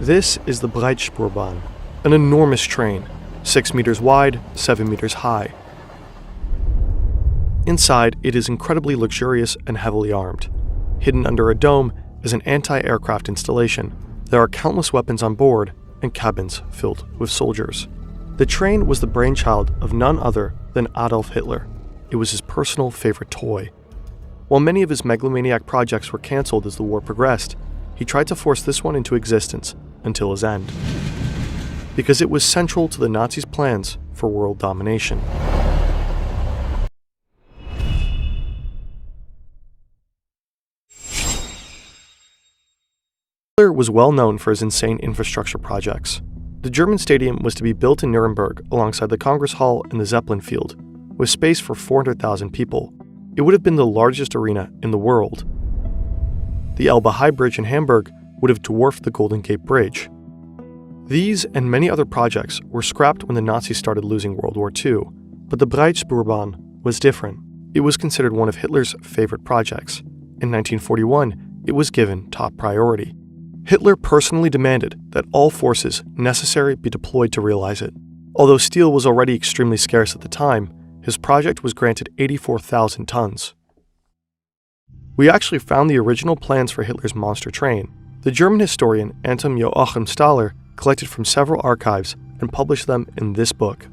This is the Breitspurbahn, an enormous train, 6 meters wide, 7 meters high. Inside, it is incredibly luxurious and heavily armed. Hidden under a dome is an anti-aircraft installation. There are countless weapons on board and cabins filled with soldiers. The train was the brainchild of none other than Adolf Hitler. It was his personal favorite toy. While many of his megalomaniac projects were cancelled as the war progressed, he tried to force this one into existence until his end, because it was central to the Nazis' plans for world domination. Hitler was well known for his insane infrastructure projects. The German stadium was to be built in Nuremberg alongside the Congress Hall and the Zeppelin Field, with space for 400,000 people. It would have been the largest arena in the world. The Elbe High Bridge in Hamburg would have dwarfed the Golden Gate Bridge. These and many other projects were scrapped when the Nazis started losing World War II, but the Breitspurbahn was different. It was considered one of Hitler's favorite projects. In 1941, it was given top priority. Hitler personally demanded that all forces necessary be deployed to realize it. Although steel was already extremely scarce at the time, his project was granted 84,000 tons. We actually found the original plans for Hitler's monster train. The German historian Anton Joachim Stahler collected from several archives and published them in this book.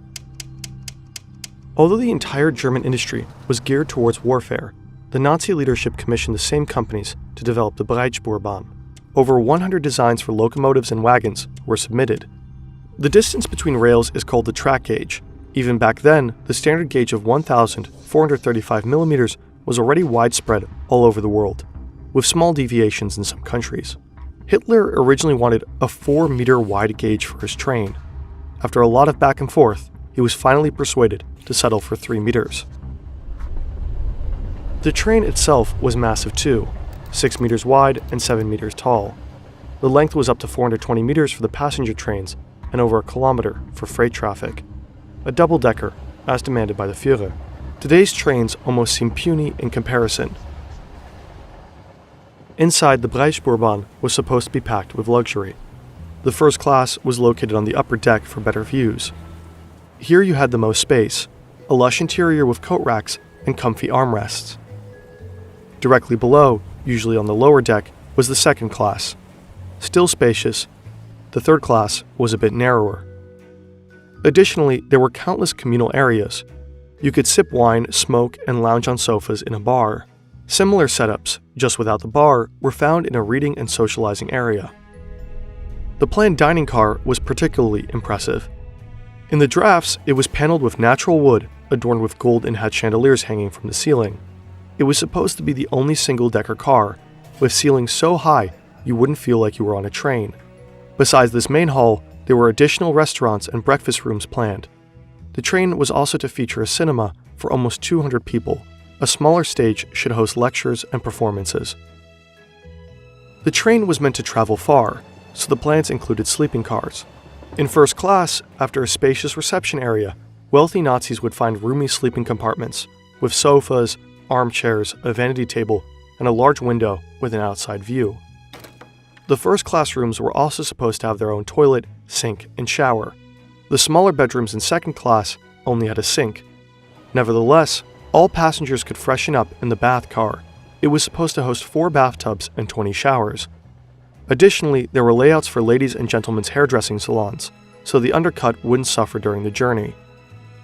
Although the entire German industry was geared towards warfare, the Nazi leadership commissioned the same companies to develop the Breitspurbahn. Over 100 designs for locomotives and wagons were submitted. The distance between rails is called the track gauge. Even back then, the standard gauge of 1,435 millimeters was already widespread all over the world, with small deviations in some countries. Hitler originally wanted a 4-meter wide gauge for his train. After a lot of back and forth, he was finally persuaded to settle for 3 meters. The train itself was massive too, 6 meters wide and 7 meters tall. The length was up to 420 meters for the passenger trains and over a kilometer for freight traffic. A double-decker, as demanded by the Führer. Today's trains almost seem puny in comparison. Inside, the Breitspurbahn was supposed to be packed with luxury. The first class was located on the upper deck for better views. Here you had the most space, a lush interior with coat racks and comfy armrests. Directly below, usually on the lower deck, was the second class. Still spacious, the third class was a bit narrower. Additionally, there were countless communal areas. You could sip wine, smoke, and lounge on sofas in a bar. Similar setups, just without the bar, were found in a reading and socializing area. The planned dining car was particularly impressive. In the drafts, it was paneled with natural wood, adorned with gold and had chandeliers hanging from the ceiling. It was supposed to be the only single-decker car, with ceilings so high you wouldn't feel like you were on a train. Besides this main hall, there were additional restaurants and breakfast rooms planned. The train was also to feature a cinema for almost 200 people. A smaller stage should host lectures and performances. The train was meant to travel far, so the plans included sleeping cars. In first class, after a spacious reception area, wealthy Nazis would find roomy sleeping compartments, with sofas, armchairs, a vanity table, and a large window with an outside view. The first class rooms were also supposed to have their own toilet, sink, and shower. The smaller bedrooms in second class only had a sink. Nevertheless, all passengers could freshen up in the bath car. It was supposed to host 4 bathtubs and 20 showers. Additionally, there were layouts for ladies' and gentlemen's hairdressing salons, so the undercut wouldn't suffer during the journey.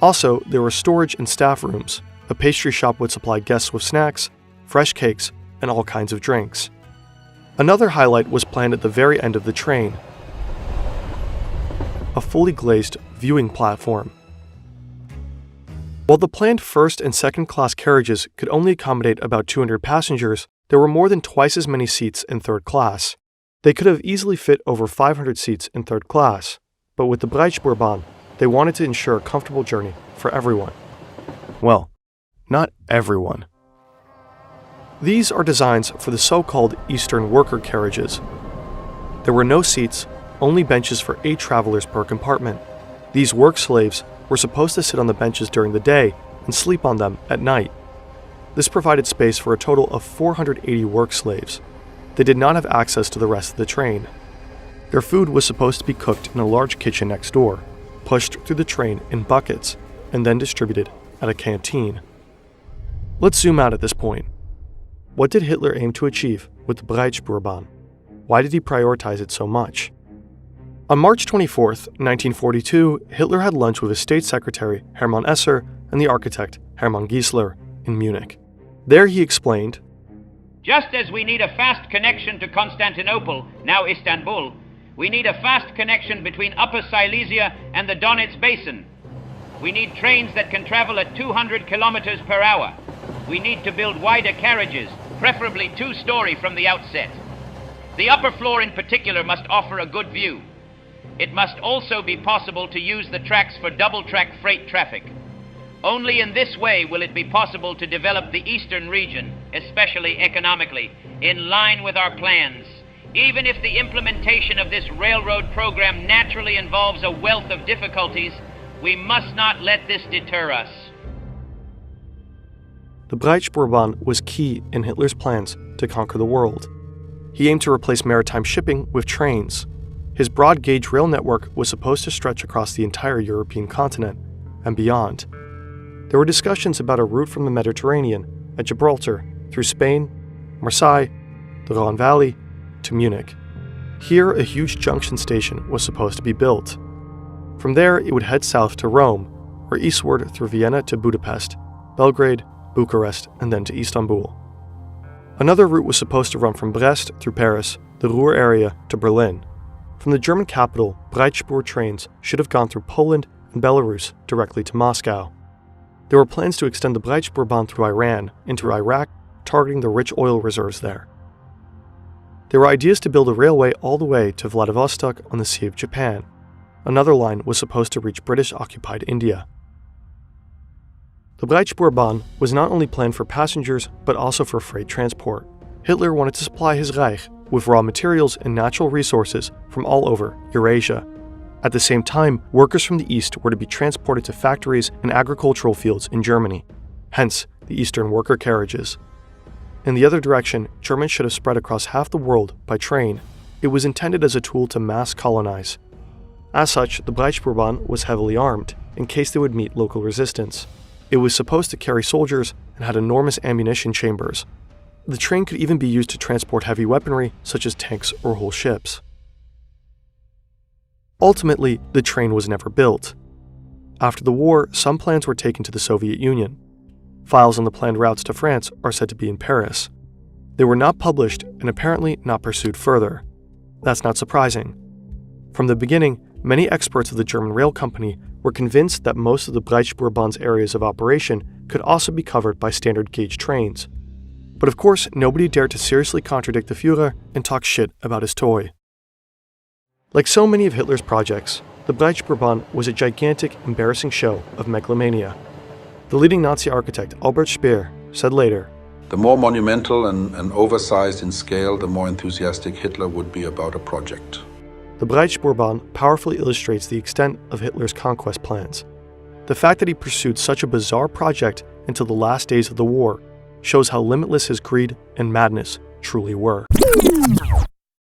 Also, there were storage and staff rooms. A pastry shop would supply guests with snacks, fresh cakes, and all kinds of drinks. Another highlight was planned at the very end of the train, a fully glazed viewing platform. While the planned first and second class carriages could only accommodate about 200 passengers, there were more than twice as many seats in third class. They could have easily fit over 500 seats in third class, but with the Breitspurbahn, they wanted to ensure a comfortable journey for everyone. Well, not everyone. These are designs for the so-called Eastern worker carriages. There were no seats, only benches for 8 travelers per compartment. These work slaves were supposed to sit on the benches during the day and sleep on them at night. This provided space for a total of 480 work slaves. They did not have access to the rest of the train. Their food was supposed to be cooked in a large kitchen next door, pushed through the train in buckets, and then distributed at a canteen. Let's zoom out at this point. What did Hitler aim to achieve with the Breitspurbahn? Why did he prioritize it so much? On March 24, 1942, Hitler had lunch with his state secretary Hermann Esser and the architect Hermann Giesler in Munich. There he explained, "Just as we need a fast connection to Constantinople, now Istanbul, we need a fast connection between Upper Silesia and the Donets Basin. We need trains that can travel at 200 kilometers per hour. We need to build wider carriages, preferably two-story from the outset. The upper floor in particular must offer a good view. It must also be possible to use the tracks for double-track freight traffic. Only in this way will it be possible to develop the eastern region, especially economically, in line with our plans. Even if the implementation of this railroad program naturally involves a wealth of difficulties, we must not let this deter us." The Breitspurbahn was key in Hitler's plans to conquer the world. He aimed to replace maritime shipping with trains. His broad-gauge rail network was supposed to stretch across the entire European continent and beyond. There were discussions about a route from the Mediterranean at Gibraltar through Spain, Marseille, the Rhone Valley, to Munich. Here, a huge junction station was supposed to be built. From there, it would head south to Rome, or eastward through Vienna to Budapest, Belgrade, Bucharest, and then to Istanbul. Another route was supposed to run from Brest through Paris, the Ruhr area, to Berlin. From the German capital, Breitspur trains should have gone through Poland and Belarus directly to Moscow. There were plans to extend the Breitspurbahn through Iran into Iraq, targeting the rich oil reserves there. There were ideas to build a railway all the way to Vladivostok on the Sea of Japan. Another line was supposed to reach British-occupied India. The Breitspurbahn was not only planned for passengers, but also for freight transport. Hitler wanted to supply his Reich with raw materials and natural resources from all over Eurasia. At the same time, workers from the east were to be transported to factories and agricultural fields in Germany, hence the Eastern worker carriages. In the other direction, Germans should have spread across half the world by train. It was intended as a tool to mass colonize. As such, the Breitspurbahn was heavily armed, in case they would meet local resistance. It was supposed to carry soldiers and had enormous ammunition chambers. The train could even be used to transport heavy weaponry, such as tanks or whole ships. Ultimately, the train was never built. After the war, some plans were taken to the Soviet Union. Files on the planned routes to France are said to be in Paris. They were not published and apparently not pursued further. That's not surprising. From the beginning, many experts of the German rail company were convinced that most of the Breitspurbahns areas of operation could also be covered by standard gauge trains. But of course, nobody dared to seriously contradict the Führer and talk shit about his toy. Like so many of Hitler's projects, the Breitspurbahn was a gigantic, embarrassing show of megalomania. The leading Nazi architect Albert Speer said later, "The more monumental and oversized in scale, the more enthusiastic Hitler would be about a project." The Breitspurbahn powerfully illustrates the extent of Hitler's conquest plans. The fact that he pursued such a bizarre project until the last days of the war shows how limitless his greed and madness truly were.